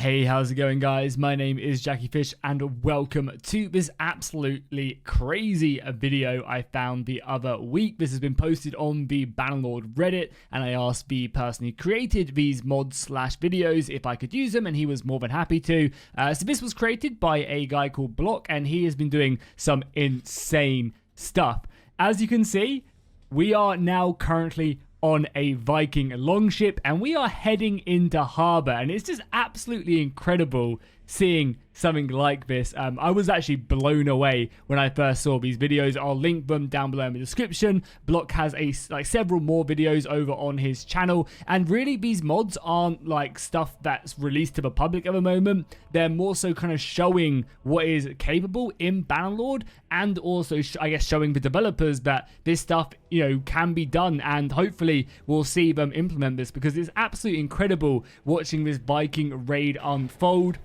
Hey, how's it going, guys? My name is Jackie Fish and welcome to this absolutely crazy video I found the other week. This has been posted on the Bannerlord Reddit and I asked the person who created these mods slash videos if I could use them, and he was more than happy to. So this was created by a guy called Block and he has been doing some insane stuff. As you can see, we are now currently on a Viking longship and we are heading into harbor, and it's just absolutely incredible seeing something like this. I was actually blown away when I first saw these videos. I'll link them down below in the description. Block has several more videos over on his channel, and really these mods aren't like stuff that's released to the public at the moment. They're more so kind of showing what is capable in Bannerlord, and also I guess showing the developers that this stuff, you know, can be done, and hopefully we'll see them implement this, because it's absolutely incredible watching this Viking raid unfold.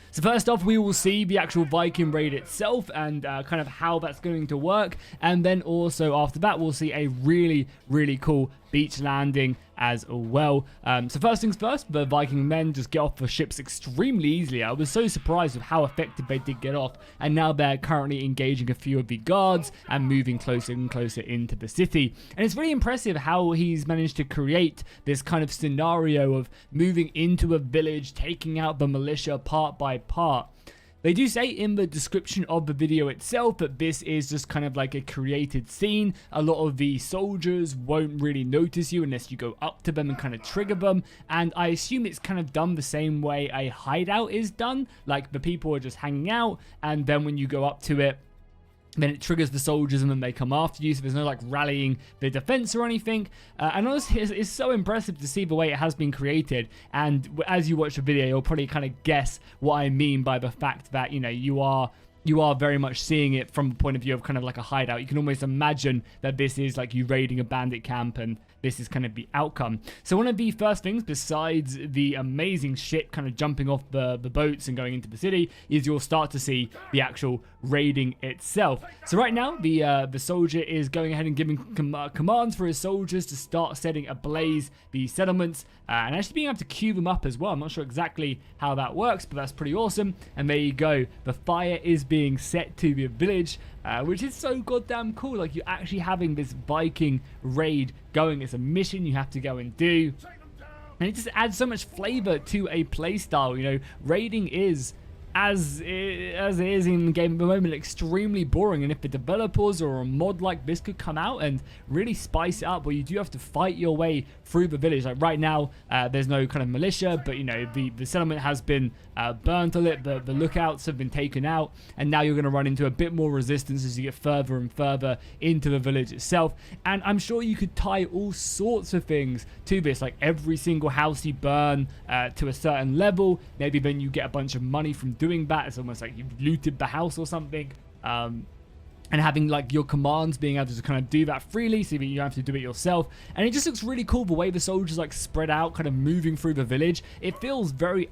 So first off, we will see the actual Viking raid itself and kind of how that's going to work. And then also after that, we'll see a really, really cool beach landing as well. So first things first, the Viking men just get off the ships extremely easily. I was so surprised with how effective they did get off. And now they're currently engaging a few of the guards and moving closer and closer into the city. And it's really impressive how he's managed to create this kind of scenario of moving into a village, taking out the militia part by part. They do say in the description of the video itself that this is just kind of like a created scene. A lot of the soldiers won't really notice you unless you go up to them and kind of trigger them. And I assume it's kind of done the same way a hideout is done. Like the people are just hanging out, and then when you go up to it, then it triggers the soldiers and then they come after you, so there's no like rallying the defense or anything. And honestly, it's so impressive to see the way it has been created, and as you watch the video you'll probably kind of guess what I mean by the fact that, you know, you are very much seeing it from the point of view of kind of like a hideout. You can almost imagine that this is like you raiding a bandit camp, and this is kind of the outcome. So one of the first things, besides the amazing shit kind of jumping off the boats and going into the city, is you'll start to see the actual raiding itself. So right now, the soldier is going ahead and giving commands for his soldiers to start setting ablaze the settlements, and actually being able to queue them up as well. I'm not sure exactly how that works, but that's pretty awesome. And there you go. The fire is being set to the village, which is so goddamn cool. Like, you're actually having this Viking raid going. It's a mission you have to go and do, and it just adds so much flavor to a playstyle. You know, raiding is, as it is in the game at the moment, extremely boring. And if the developers or a mod like this could come out and really spice it up, where you do have to fight your way through the village. Like right now, there's no kind of militia, but you know, the settlement has been burnt a little. The lookouts have been taken out, and now you're going to run into a bit more resistance as you get further and further into the village itself. And I'm sure you could tie all sorts of things to this, like every single house you burn to a certain level, maybe then you get a bunch of money from doing that. It's almost like you've looted the house or something. And having like your commands being able to kind of do that freely, so that you don't have to do it yourself. And it just looks really cool the way the soldiers like spread out, kind of moving through the village. It feels very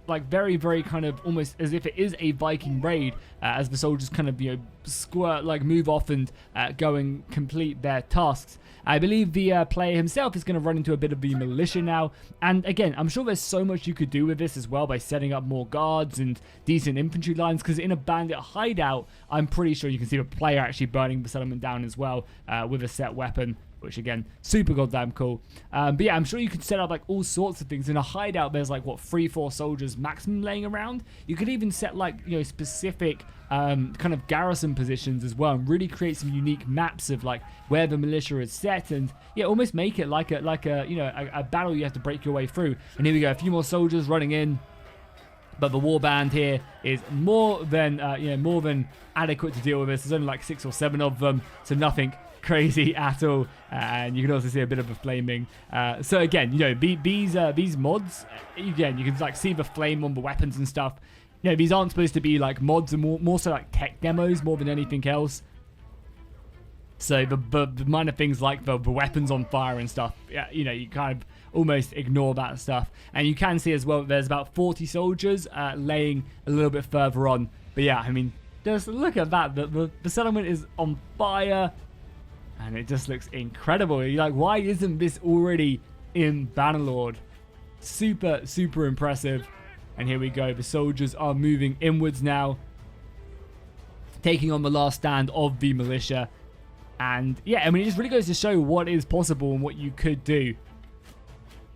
very kind of almost as if it is a Viking raid, as the soldiers kind of, you know, squirt, like move off and go and complete their tasks. I believe the player himself is going to run into a bit of the militia now. And again, I'm sure there's so much you could do with this as well by setting up more guards and decent infantry lines, because in a bandit hideout, I'm pretty sure you can see the player actually burning the settlement down as well with a set weapon, which again, super goddamn cool. But yeah, I'm sure you could set up like all sorts of things. In a hideout, there's like, what, 3-4 soldiers maximum laying around. You could even set like, you know, specific kind of garrison positions as well, and really create some unique maps of like where the militia is set, and yeah, almost make it like a you know, a battle you have to break your way through. And here we go, a few more soldiers running in. But the warband here is more than you know, more than adequate to deal with this. There's only like 6 or 7 of them, so nothing crazy at all. And you can also see a bit of a flaming. So again, you know, these mods, again, you can like see the flame on the weapons and stuff. You know, these aren't supposed to be like mods, and more so like tech demos more than anything else. So the minor things like the weapons on fire and stuff, yeah, you know, you kind of almost ignore that stuff. And you can see as well that there's about 40 soldiers laying a little bit further on. But yeah, I mean, just look at that. The settlement is on fire, and it just looks incredible. You're like, why isn't this already in Bannerlord? Super, super impressive. And here we go. The soldiers are moving inwards now, taking on the last stand of the militia. And yeah, I mean, it just really goes to show what is possible and what you could do.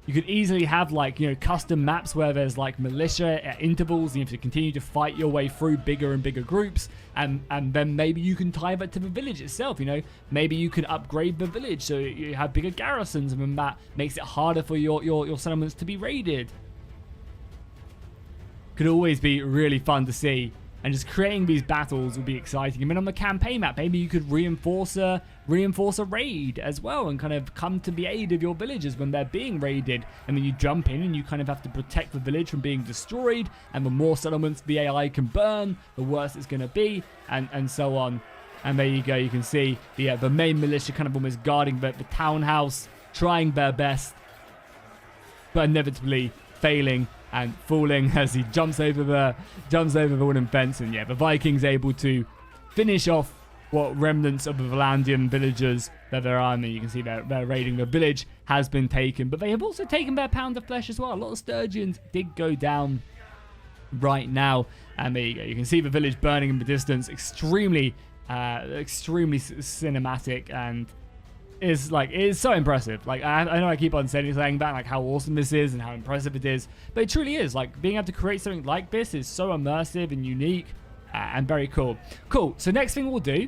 You could easily have, like, you know, custom maps where there's like militia at intervals, and you have to continue to fight your way through bigger and bigger groups, and then maybe you can tie that to the village itself. You know, maybe you can upgrade the village so you have bigger garrisons, and then that makes it harder for your settlements to be raided. Could always be really fun to see. And just creating these battles would be exciting. And then on the campaign map, maybe you could reinforce a raid as well, and kind of come to the aid of your villagers when they're being raided. And then you jump in and you kind of have to protect the village from being destroyed. And the more settlements the AI can burn, the worse it's going to be, and so on. And there you go. You can see the main militia kind of almost guarding the townhouse, trying their best, but inevitably failing and falling as he jumps over the wooden fence. And yeah, the Vikings able to finish off what remnants of the Valandian villagers that there are. And you can see they're raiding. The village has been taken, but they have also taken their pound of flesh as well. A lot of sturgeons did go down right now, and there you go. You can see the village burning in the distance. Extremely cinematic, and it is so impressive. Like, I know I keep on saying that, like how awesome this is and how impressive it is, but it truly is. Like, being able to create something like this is so immersive and unique, and very cool. So next thing we'll do,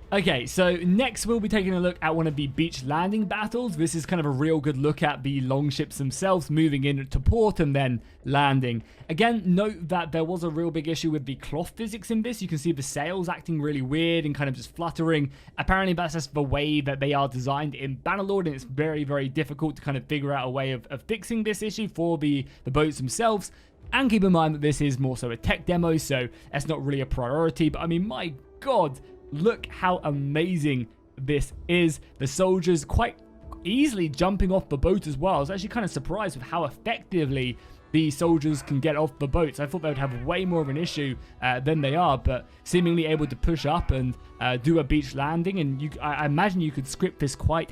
okay, so next we'll be taking a look at one of the beach landing battles. This is kind of a real good look at the longships themselves moving into port and then landing. Again, note that there was a real big issue with the cloth physics in this. You can see the sails acting really weird and kind of just fluttering. Apparently that's just the way that they are designed in Bannerlord, and it's very, very difficult to kind of figure out a way of fixing this issue for the boats themselves. And keep in mind that this is more so a tech demo, so that's not really a priority. But I mean, my God, look how amazing this is. The soldiers quite easily jumping off the boat as well. I was actually kind of surprised with how effectively the soldiers can get off the boats. I thought they would have way more of an issue than they are, but seemingly able to push up and do a beach landing. And I imagine you could script this quite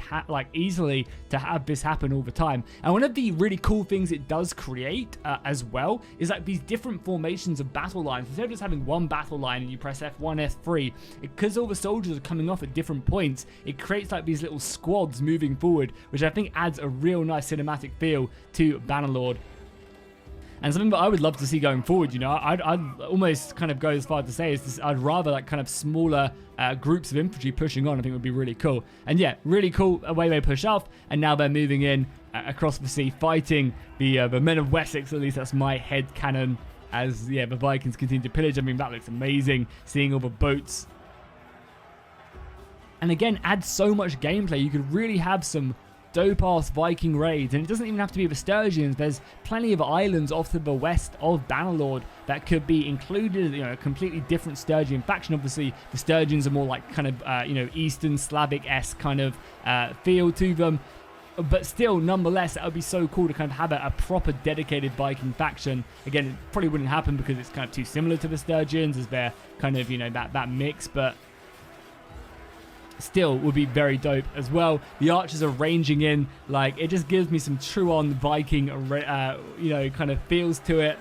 easily to have this happen all the time. And one of the really cool things it does create as well is like these different formations of battle lines. Instead of just having one battle line and you press F1, F3, because all the soldiers are coming off at different points, it creates like these little squads moving forward, which I think adds a real nice cinematic feel to Bannerlord. And something that I would love to see going forward, you know, I'd almost kind of go as far to say is this, I'd rather like kind of smaller groups of infantry pushing on. I think would be really cool. And yeah, really cool way they push off, and now they're moving in across the sea, fighting the men of Wessex. At least that's my head canon. As yeah, the Vikings continue to pillage. I mean, that looks amazing. Seeing all the boats, and again, adds so much gameplay. You could really have some dope-ass Viking raids, and it doesn't even have to be the Sturgeons. There's plenty of islands off to the west of Bannerlord that could be included, you know, a completely different Sturgeon faction. Obviously, the Sturgeons are more like kind of, you know, Eastern Slavic-esque kind of feel to them, but still, nonetheless, it would be so cool to kind of have a proper dedicated Viking faction. Again, it probably wouldn't happen because it's kind of too similar to the Sturgeons as they're kind of, you know, that mix, but still would be very dope as well. The archers are ranging in, like, it just gives me some true on Viking, you know, kind of feels to it,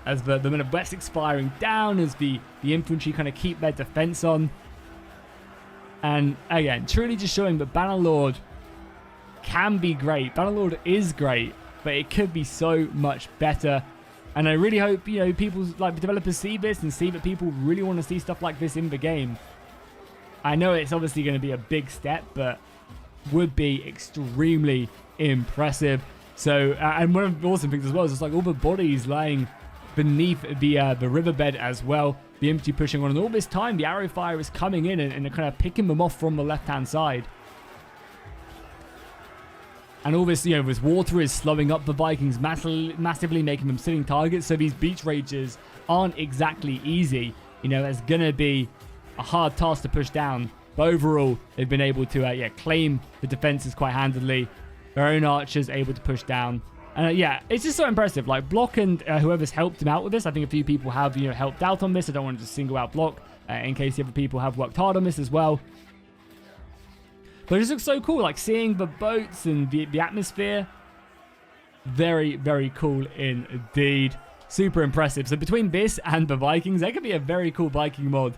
as the men of Wessex firing down, as the infantry kind of keep their defense on. And again, truly just showing that Bannerlord can be great. Bannerlord is great, but it could be so much better. And I really hope, you know, people, like, the developers see this and see that people really want to see stuff like this in the game. I know it's obviously going to be a big step, but would be extremely impressive. So, and one of the awesome things as well is it's like all the bodies lying beneath the riverbed as well. The infantry pushing on, and all this time the arrow fire is coming in and kind of picking them off from the left-hand side. And all this, you know, this water is slowing up the Vikings massively, making them sitting targets. So these beach rages aren't exactly easy. You know, it's going to be a hard task to push down, but overall they've been able to claim the defenses quite handily. Their own archers able to push down, and yeah, it's just so impressive. Like, Block and whoever's helped him out with this, I think a few people have, you know, helped out on this. I don't want to just single out Block in case the other people have worked hard on this as well. But it just looks so cool, like seeing the boats and the atmosphere. Very, very cool indeed. super impressive. So between this and the Vikings, there could be a very cool Viking mod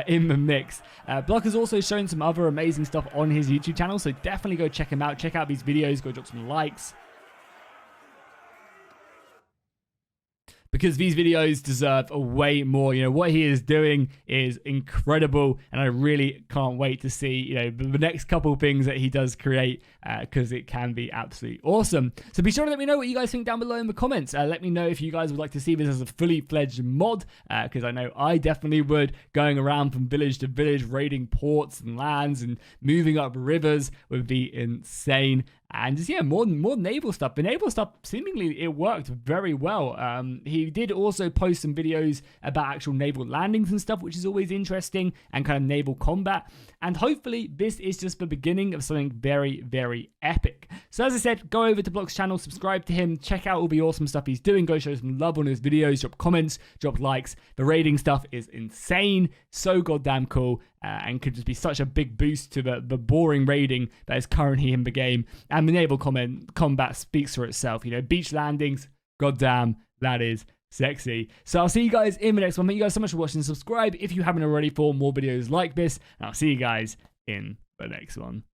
in the mix. Block has also shown some other amazing stuff on his YouTube channel, so definitely go check him out. Check out these videos, go drop some likes, because these videos deserve a way more. You know, what he is doing is incredible, and I really can't wait to see, you know, the next couple things that he does create, because it can be absolutely awesome. So be sure to let me know what you guys think down below in the comments. Let me know if you guys would like to see this as a fully fledged mod, because I know I definitely would. Going around from village to village, raiding ports and lands and moving up rivers would be insane. And just, yeah, more naval stuff. The naval stuff, seemingly, it worked very well. He did also post some videos about actual naval landings and stuff, which is always interesting, and kind of naval combat. And hopefully, this is just the beginning of something very, very epic. So as I said, go over to Block's channel, subscribe to him, check out all the awesome stuff he's doing, go show some love on his videos, drop comments, drop likes. The raiding stuff is insane, so goddamn cool, and could just be such a big boost to the boring raiding that is currently in the game. And the naval combat speaks for itself. You know, beach landings, goddamn, that is sexy. So I'll see you guys in the next one. Thank you guys so much for watching. Subscribe if you haven't already for more videos like this, and I'll see you guys in the next one.